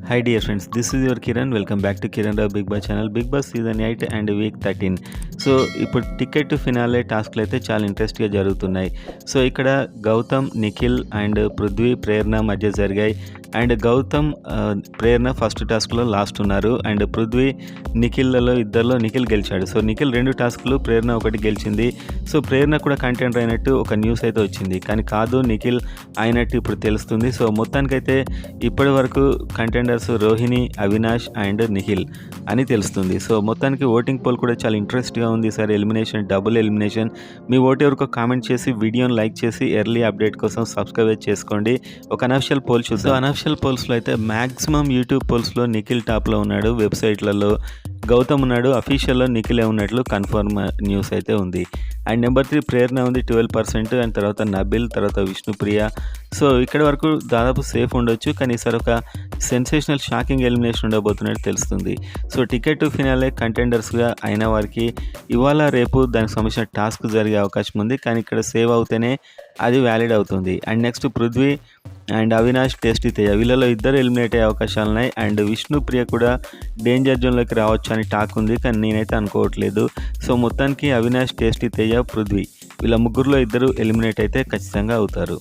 Hi dear friends, this is your Kiran. Welcome back to Kiran Rao Big Boss channel. Big Boss season 8 and week 13. So ఇప్పుడు ticket to finale టాస్క్లు అయితే చాలా ఇంట్రెస్ట్గా జరుగుతున్నాయి. So ఇక్కడ Gautham, Nikhil and Prithvi, Prerana మధ్య జరిగాయి. అండ్ గౌతమ్, ప్రేరణ ఫస్ట్ టాస్క్లో లాస్ట్ ఉన్నారు. అండ్ పృథ్వీ, నిఖిల్లో ఇద్దరిలో నిఖిల్ గెలిచాడు. సో నిఖిల్ 2 టాస్క్లు, ప్రేరణ 1 గెలిచింది. సో ప్రేరణ కూడా కంటెంట్ అయినట్టు ఒక న్యూస్ అయితే వచ్చింది, కానీ కాదు, నిఖిల్ అయినట్టు ఇప్పుడు తెలుస్తుంది. సో మొత్తానికైతే ఇప్పటి వరకు కంటెండర్స్ రోహిణి, అవినాష్ అండ్ నిఖిల్ అని తెలుస్తుంది. సో మొత్తానికి ఓటింగ్ పోల్ కూడా చాలా ఇంట్రెస్ట్గా ఉంది. ఈసారి ఎలిమినేషన్, డబుల్ ఎలిమినేషన్. మీ ఓటు ఎవరికో కామెంట్ చేసి, వీడియోని లైక్ చేసి, ఎర్లీ అప్డేట్ కోసం సబ్స్క్రైబ్ చేసుకోండి. ఒక అనఫిషియల్ పోల్ చూద్దాం. అనఫిషియల్ పోల్స్లో అయితే మ్యాక్సిమం యూట్యూబ్ పోల్స్లో నిఖిల్ టాప్లో ఉన్నాడు. వెబ్సైట్లలో గౌతమ్ ఉన్నాడు. అఫీషియల్లో నిఖిలే ఉన్నట్లు కన్ఫర్మ్ న్యూస్ అయితే ఉంది. అండ్ నెంబర్ 3 ప్రేరణ ఉంది 12%. అండ్ తర్వాత నబిల్, తర్వాత విష్ణుప్రియ. సో ఇక్కడ వరకు దాదాపు సేఫ్ ఉండొచ్చు, కానీ ఈసారి ఒక సెన్సేషనల్ షాకింగ్ ఎలిమినేషన్ ఉండబోతున్నట్టు తెలుస్తుంది. సో టికెట్ టు ఫినాలే కంటెండర్స్గా అయిన వారికి ఇవాళ రేపు దానికి సంబంధించిన టాస్క్ జరిగే అవకాశం ఉంది, కానీ ఇక్కడ సేవ్ అవుతేనే అది వ్యాలిడ్ అవుతుంది. And next Prithvi and Avinash, tasty Teja, వీళ్ళలో ఇద్దరు ఎలిమినేట్ అయ్యే అవకాశాలు ఉన్నాయి. అండ్ విష్ణుప్రియ కూడా డేంజర్ జోన్లోకి రావచ్చు అని టాక్ ఉంది, కానీ నేనైతే అనుకోవట్లేదు. సో మొత్తానికి అవినాష్, టేస్టీ తేజ, పృథ్వీ, వీళ్ళ ముగ్గురులో ఇద్దరు ఎలిమినేట్ అయితే ఖచ్చితంగా అవుతారు.